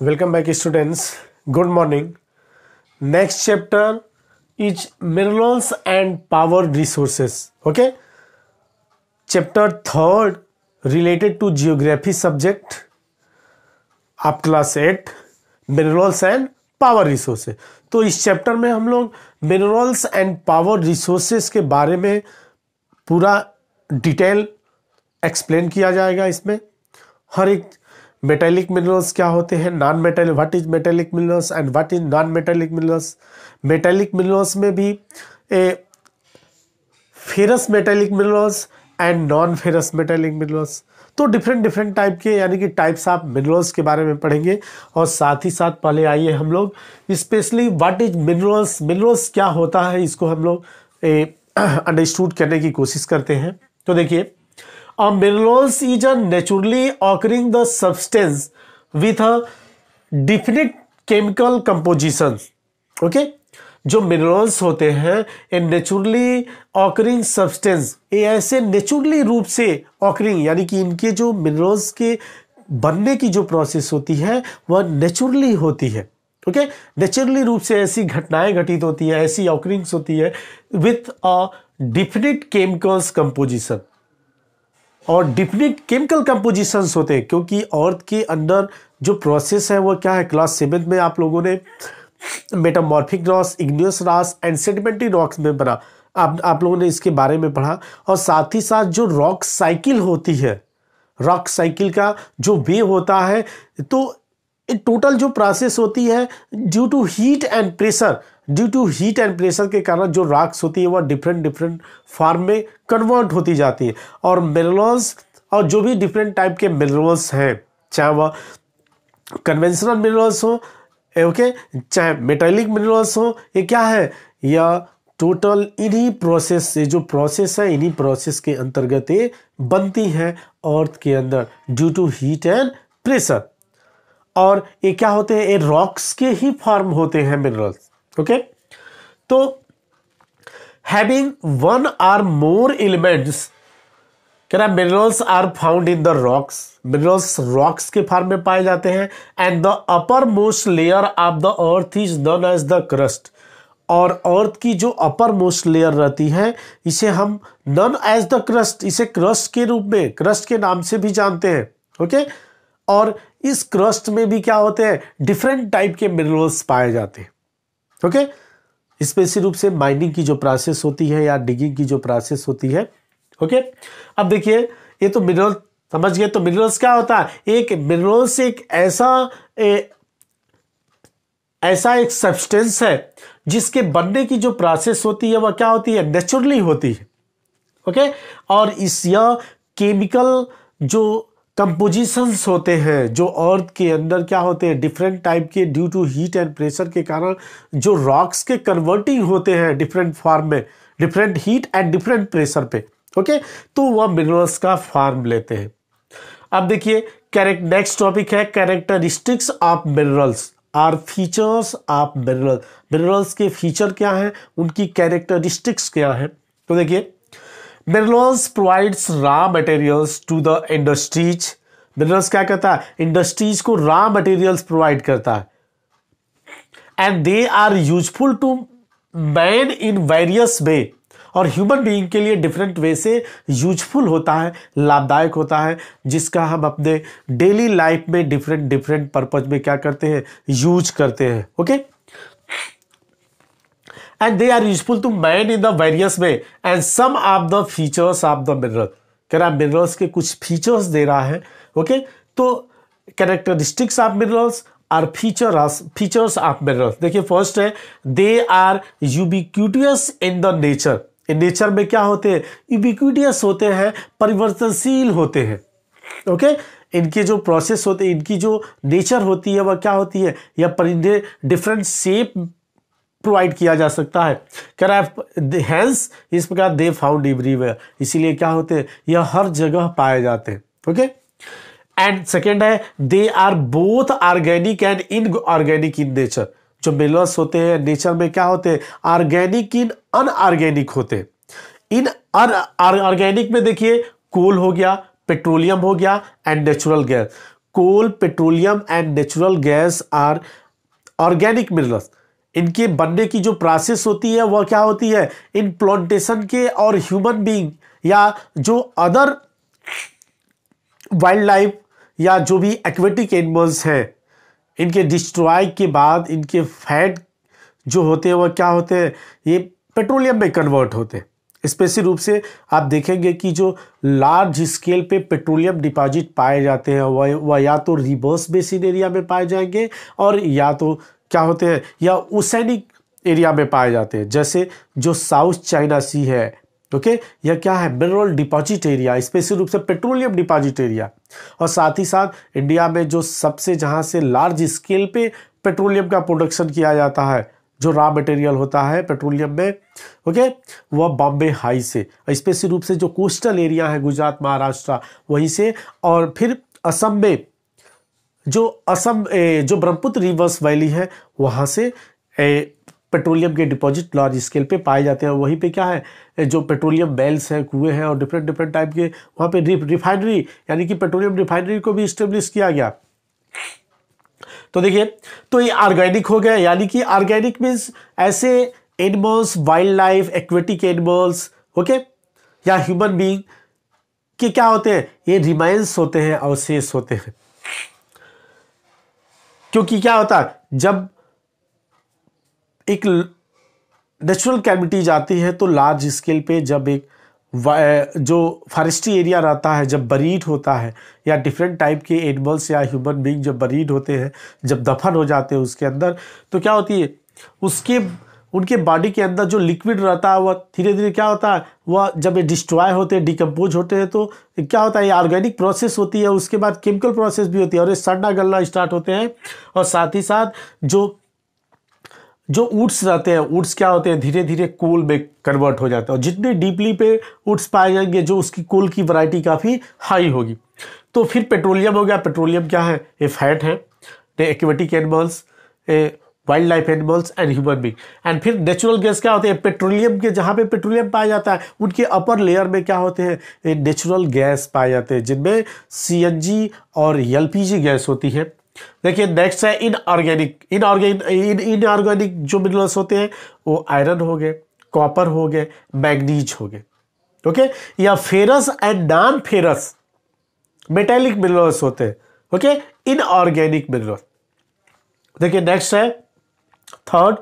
Welcome back, students. Good morning. Next chapter is minerals and power resources. Okay. Chapter third related to geography subject. आप class 8 minerals and power resources. तो इस chapter में हम लोग minerals and power resources के बारे में पूरा डिटेल एक्सप्लेन किया जाएगा। इसमें हर एक मेटेलिक मिनरल्स क्या होते हैं, non metallic, what is metallic minerals and what is non metallic minerals. Metallic minerals में भी ferrous metallic minerals and non ferrous metallic minerals. तो डिफरेंट टाइप के यानी कि टाइप्स ऑफ मिनरल्स के बारे में पढ़ेंगे। और साथ ही साथ पहले आइए हम लोग specially what is minerals, minerals क्या होता है, इसको हम लोग अंडरस्टूड करने की कोशिश करते हैं। तो देखिए, minerals is a naturally occurring the substance with a definite chemical composition. Okay? जो मिनरल्स होते हैं ये नेचुरली ऑकरिंग सब्सटेंस, ये ऐसे नेचुरली रूप से ऑकरिंग यानी कि इनके जो मिनरल्स के बनने की जो प्रोसेस होती है वह नेचुरली होती है। ओके, नेचुरली रूप से ऐसी घटनाएं घटित होती है, ऐसी ऑकरिंग्स होती है with a definite chemicals composition. और डिफिनिट केमिकल कंपोजिशंस होते हैं क्योंकि अर्थ के अंदर जो प्रोसेस है वो क्या है, क्लास 7 में आप लोगों ने metamorphic rocks, igneous rocks and sedimentary rocks में बना, आप लोगों ने इसके बारे में पढ़ा। और साथ ही साथ जो रॉक साइकिल होती है, रॉक साइकिल का जो वे होता है, तो टोटल जो प्रोसेस होती है due to heat and pressure, due to heat and pressure के कारण जो रॉक्स होती है वह डिफरेंट फॉर्म में कन्वर्ट होती जाती है। और मिनरल्स और जो भी डिफरेंट टाइप के मिनरल्स हैं, चाहे वह कन्वेंशनल मिनरल्स हो, ओके, चाहे मेटेलिक मिनरल्स हो, ये क्या है, यह टोटल इन्हीं प्रोसेस से, जो प्रोसेस है इन्हीं प्रोसेस के अंतर्गत ये बनती हैं अर्थ के अंदर due to heat and pressure. और ये क्या होते हैं, ये रॉक्स के ही फॉर्म होते हैं मिनरल्स। ओके, तो having one or more elements, कह रहा minerals are found in the rocks, minerals rocks के फॉर्म में पाए जाते हैं। And the upper most layer of the earth is known as the crust, और अर्थ की जो अपर मोस्ट लेयर रहती है इसे हम नोन एज द क्रस्ट, इसे क्रस्ट के रूप में, क्रस्ट के नाम से भी जानते हैं। ओके, और इस क्रस्ट में भी क्या होते हैं, डिफरेंट टाइप के मिनरल्स पाए जाते हैं। ओके, स्पेशल रूप से माइनिंग की जो प्रोसेस होती है या डिगिंग की जो प्रोसेस होती है। ओके, अब देखिए, ये तो मिनरल समझ गए। तो मिनरल्स क्या होता है, एक मिनरल्स एक ऐसा एक सब्सटेंस है जिसके बनने की जो प्रोसेस होती है वह क्या होती है, नेचुरली होती है। ओके, और इस यह केमिकल जो कंपोजिशंस होते हैं जो अर्थ के अंदर क्या होते हैं, डिफरेंट टाइप के due to heat and pressure के कारण जो रॉक्स के कन्वर्टिंग होते हैं डिफरेंट फॉर्म में, different heat and different pressure पे। ओके, तो वह मिनरल्स का फॉर्म लेते हैं। अब देखिए, नेक्स्ट टॉपिक है characteristics of minerals are features of minerals. Minerals के फीचर क्या हैं, उनकी कैरेक्टरिस्टिक्स क्या है। तो देखिए, minerals provides raw materials to the industries. Minerals क्या करता है, इंडस्ट्रीज को रॉ मटेरियल्स प्रोवाइड करता है। And they are useful to man in various way, और ह्यूमन बीइंग के लिए डिफरेंट वे से यूजफुल होता है, लाभदायक होता है, जिसका हम अपने डेली लाइफ में डिफरेंट पर्पज में क्या करते हैं, यूज करते हैं। Okay, and they are useful to man in the various way and some of the features of the mineral। कह रहा मिनरल्स के कुछ फीचर्स दे रहा है। ओके, तो characteristics of minerals are features of minerals. देखिए, फर्स्ट है they are ubiquitous in the nature. Nature में क्या होते हैं, यूबिक्यूटियस होते हैं, परिवर्तनशील होते हैं। ओके, इनके जो प्रोसेस होते हैं, इनकी जो नेचर होती है वह क्या होती है, या डिफरेंट शेप प्रोवाइड किया जा सकता है। कह रहा है हेंस इस प्रकार दे फाउंड एवरीवेयर, इसीलिए क्या होते हैं, यह हर जगह पाए जाते हैं। ओके, एंड सेकेंड है they are both organic and inorganic in nature. जो मिनरल्स होते हैं नेचर में क्या होते हैं, ऑर्गेनिक इन अनऑर्गेनिक होते हैं। इन अनऑर्गेनिक में देखिए कोल हो गया, पेट्रोलियम हो गया and natural gas. Coal, petroleum and natural gas are organic minerals. इनके बनने की जो प्रोसेस होती है वह क्या होती है, इन प्लांटेशन के और ह्यूमन बीइंग या जो अदर वाइल्ड लाइफ या जो भी एक्वेटिक एनिमल्स हैं, इनके डिस्ट्रॉय के बाद इनके फैट जो होते हैं वह क्या होते हैं, ये पेट्रोलियम में कन्वर्ट होते हैं। स्पेशल रूप से आप देखेंगे कि जो लार्ज स्केल पे पेट्रोलियम डिपॉजिट पाए जाते हैं वह या तो रिवर्स बेसिन एरिया में पाए जाएंगे और या तो क्या होते हैं या ओसेनिक एरिया में पाए जाते हैं, जैसे जो साउथ चाइना सी है। ओके, यह क्या है, मिनरल डिपॉजिट एरिया, स्पेशल रूप से पेट्रोलियम डिपॉजिट एरिया। और साथ ही साथ इंडिया में जो सबसे जहां से लार्ज स्केल पे पेट्रोलियम का प्रोडक्शन किया जाता है, जो रॉ मटेरियल होता है पेट्रोलियम में, ओके, वह बॉम्बे हाई से, स्पेशल रूप से जो कोस्टल एरिया है गुजरात महाराष्ट्र वहीं से, और फिर असम में जो जो ब्रह्मपुत्र रिवर्स वैली है वहाँ से पेट्रोलियम के डिपॉजिट लार्ज स्केल पे पाए जाते हैं। वहीं पे क्या है, जो पेट्रोलियम वेल्स हैं, कुएं हैं और डिफरेंट डिफरेंट टाइप के वहाँ पे रिफाइनरी यानी कि पेट्रोलियम रिफाइनरी को भी इस्टेब्लिश किया गया। तो देखिए, तो ये ऑर्गेनिक हो गया, यानी कि ऑर्गेनिक मीन्स ऐसे animals, wild life, aquatic animals, okay, या ह्यूमन बीइंग के क्या होते हैं, ये रिमाइंस होते हैं, अवशेष होते हैं। क्योंकि क्या होता है, जब एक नेचुरल कैविटी जाती है तो लार्ज स्केल पे जब एक जो फॉरेस्ट्री एरिया रहता है जब बरीड होता है, या डिफरेंट टाइप के एनिमल्स या ह्यूमन बीइंग जब बरीड होते हैं, जब दफन हो जाते हैं उसके अंदर, तो क्या होती है, उसके उनके बॉडी के अंदर जो लिक्विड रहता है वह धीरे धीरे क्या होता है, वह जब ये डिस्ट्रॉय होते हैं, डिकम्पोज होते हैं, तो क्या होता है, ये ऑर्गेनिक प्रोसेस होती है, उसके बाद केमिकल प्रोसेस भी होती है और ये सड़ना गलना स्टार्ट होते हैं। और साथ ही साथ जो वुड्स रहते हैं, वुड्स क्या होते हैं, धीरे धीरे कोल में कन्वर्ट हो जाते हैं, और जितने डीपली पे वुड्स पाए जाएंगे जो उसकी कोल की वैरायटी काफ़ी हाई होगी। तो फिर पेट्रोलियम हो गया। पेट्रोलियम क्या है, ये फैट है, aquatic animals, wild life animals and human being. And फिर नेचुरल गैस क्या होते हैं, पेट्रोलियम के जहाँ पे पेट्रोलियम पाया जाता है उनके अपर लेयर में क्या होते हैं, नेचुरल गैस पाए जाते हैं, जिनमें CNG और LPG गैस होती है। देखिए नेक्स्ट है इनऑर्गेनिक। इनऑर्गेनिक जो मिनरल्स होते हैं वो आयरन हो गए, कॉपर हो गए, मैग्नीज हो गए, ओके, या ferrous and non ferrous metallic minerals होते हैं, ओके, इनऑर्गेनिक मिनरल। देखिए नेक्स्ट है third,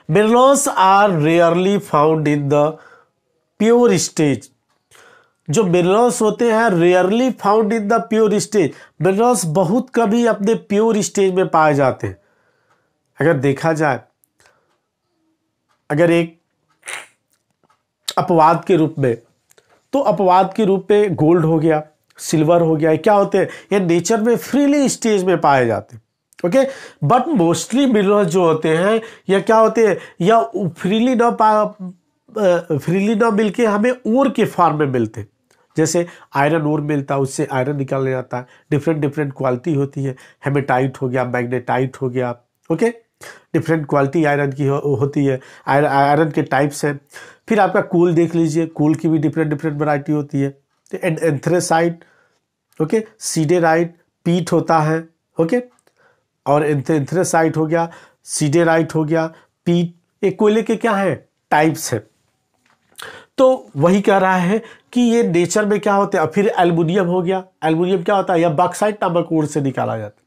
minerals are rarely found in the pure stage. जो मिनरल्स होते हैं rarely found in the pure stage, minerals बहुत कभी अपने प्योर स्टेज में पाए जाते हैं। अगर देखा जाए, अगर एक अपवाद के रूप में, तो अपवाद के रूप में गोल्ड हो गया, सिल्वर हो गया, क्या होते हैं, ये नेचर में फ्रीली स्टेज में पाए जाते हैं, ओके। बट मोस्टली मिनरल्स जो होते हैं या क्या होते हैं, या फ्रीली ना मिलके हमें ओर के फॉर्म में मिलते हैं। जैसे आयरन ओर मिलता है, उससे आयरन निकाला जाता है, डिफरेंट डिफरेंट क्वालिटी होती है, हेमेटाइट हो गया, मैग्नेटाइट हो गया, ओके, डिफरेंट क्वालिटी आयरन की होती है, आयरन के टाइप्स हैं। फिर आपका कोल देख लीजिए, कोल की भी डिफरेंट डिफरेंट वैरायटी होती है, एंथ्रेसाइट, ओके, सीडेराइट, पीट होता है, ओके, और एंथ्रेसाइट हो गया, सीडेराइट हो गया, पीट, ये कोयले के क्या है, टाइप्स है। तो वही कह रहा है कि ये नेचर में क्या होते हैं। फिर एल्युमिनियम हो गया, एल्युमिनियम क्या होता है, या बॉक्साइट नामक ओर से निकाला जाता है।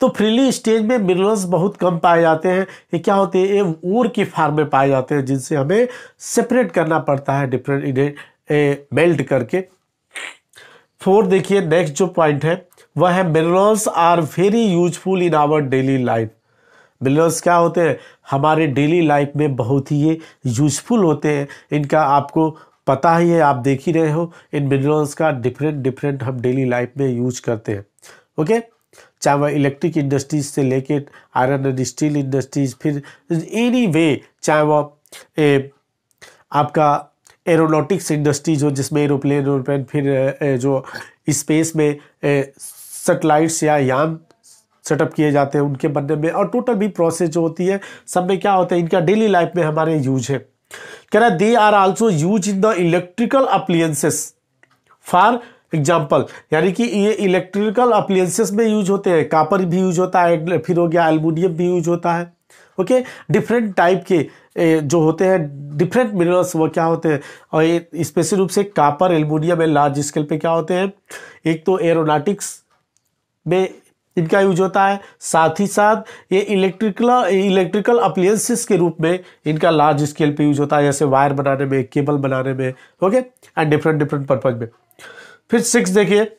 तो फ्रीली स्टेज में मिनरल्स बहुत कम पाए जाते हैं, ये क्या होते हैं, ये ओर के फॉर्म में पाए जाते हैं, जिनसे हमें सेपरेट करना पड़ता है डिफरेंट, इन्हें मेल्ट करके। फोर्थ देखिए, नेक्स्ट जो पॉइंट है वह है minerals are very useful in our daily life. Minerals क्या होते हैं, हमारे डेली लाइफ में बहुत ही ये यूजफुल होते हैं। इनका आपको पता ही है, आप देख ही रहे हो, इन मिनरल्स का डिफरेंट डिफरेंट हम डेली लाइफ में यूज करते हैं, ओके, चाहे वह इलेक्ट्रिक इंडस्ट्रीज से लेके आयरन एंड स्टील इंडस्ट्रीज, फिर एनी वे, चाहे वह आपका एरोनॉटिक्स इंडस्ट्रीज हो जिसमें एरोप्लेन, फिर जो स्पेस में सैटेलाइट्स या यान सेटअप किए जाते हैं उनके बनने में, और टोटल भी प्रोसेस जो होती है सब में क्या होता है, इनका डेली लाइफ में हमारे यूज है। कह रहा है they are also use in the electrical appliances for example, यानी कि ये इलेक्ट्रिकल अप्लायंसेस में यूज होते हैं, कॉपर भी यूज होता है, फिर हो गया एल्युमिनियम भी यूज होता है। ओके, डिफरेंट टाइप के जो होते हैं डिफरेंट मिनरल्स, वो क्या होते हैं, और ये स्पेशल रूप से कॉपर, एल्युमिनियम में लार्ज स्केल पे क्या होते हैं, एक तो एरोनॉटिक्स में इनका यूज होता है, साथ ही साथ ये इलेक्ट्रिकल अप्लायंसेस के रूप में इनका लार्ज स्केल पे यूज होता है, जैसे वायर बनाने में, केबल बनाने में। Okay, and different different purpose में। फिर 6 देखिए,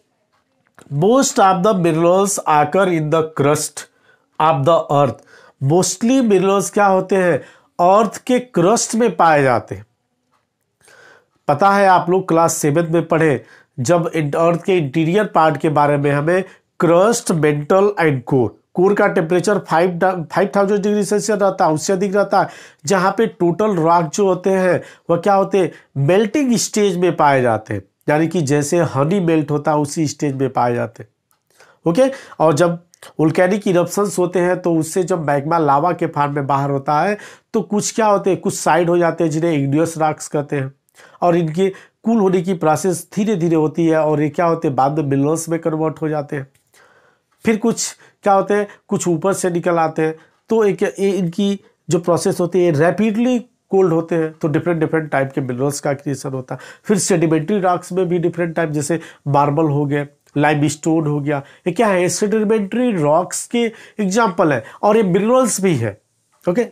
मोस्ट ऑफ द मिनरल्स आकर in the crust of the earth. Mostly minerals क्या होते हैं, अर्थ के क्रस्ट में पाए जाते हैं। पता है आप लोग क्लास 7 में पढ़े, जब अर्थ के इंटीरियर पार्ट के बारे में हमें क्रस्ट, मेंटल एंड कोर का टेम्परेचर 5000 डिग्री सेल्सियस रहता है, उससे अधिक रहता है, जहां पे टोटल रॉक जो होते हैं वह क्या होते हैं, मेल्टिंग स्टेज में पाए जाते हैं, यानी कि जैसे हनी मेल्ट होता है उसी स्टेज में पाए जाते हैं। ओके, और जब वोल्केनिक इरप्शंस होते हैं तो उससे जब मैग्मा लावा के फॉर्म में बाहर होता है तो कुछ क्या होते हैं, कुछ साइड हो जाते हैं जिन्हें इग्नियस रॉक्स कहते हैं, और इनके कूल होने की प्रोसेस धीरे धीरे होती है और ये क्या होते हैं, बाद में मिनरल्स में कन्वर्ट हो जाते हैं। फिर कुछ क्या होते हैं, कुछ ऊपर से निकल आते हैं, तो इनकी जो प्रोसेस होती है रैपिडली कोल्ड होते हैं, तो डिफरेंट डिफरेंट टाइप के मिनरल्स का क्रिएशन होता है। फिर सेडिमेंट्री रॉक्स में भी डिफरेंट टाइप, जैसे मार्बल हो गए, लाइमस्टोन हो गया, ये क्या है, सेडिमेंट्री रॉक्स के एग्जाम्पल है, और ये मिनरल्स भी है। ओके,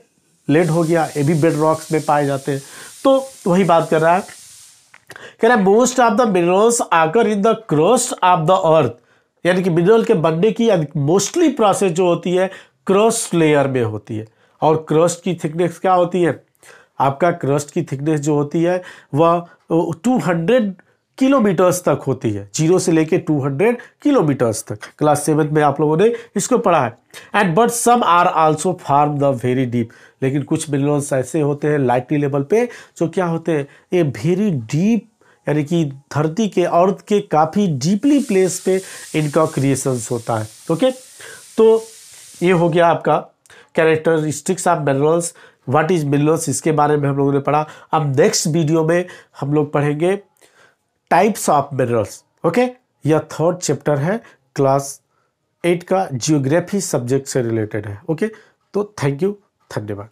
लेड हो गया, ये भी बेड रॉक्स में पाए जाते हैं। तो वही बात कर रहा है, कह रहा है मोस्ट ऑफ द मिनरल्स आकर in the crust of the अर्थ, यानी कि मिनरल के बनने की मोस्टली प्रोसेस जो होती है क्रस्ट लेयर में होती है। और क्रस्ट की थिकनेस क्या होती है, आपका क्रस्ट की थिकनेस जो होती है वह 200 किलोमीटर्स तक होती है, 0 से लेके 200 किलोमीटर्स तक। क्लास 7 में आप लोगों ने इसको पढ़ा है। And but some are also form the very deep, लेकिन कुछ मिनरल्स ऐसे होते हैं लाइटली लेवल पे जो क्या होते हैं, ये वेरी डीप, यानी कि धरती के, अर्थ के काफ़ी डीपली प्लेस पे इनका क्रिएशंस होता है। ओके, तो ये हो गया आपका characteristics of minerals, what is minerals, इसके बारे में हम लोगों ने पढ़ा। अब नेक्स्ट वीडियो में हम लोग पढ़ेंगे टाइप्स ऑफ मिनरल्स। ओके, यह 3rd चैप्टर है, क्लास 8 का जियोग्राफी सब्जेक्ट से रिलेटेड है। ओके, तो थैंक यू, धन्यवाद।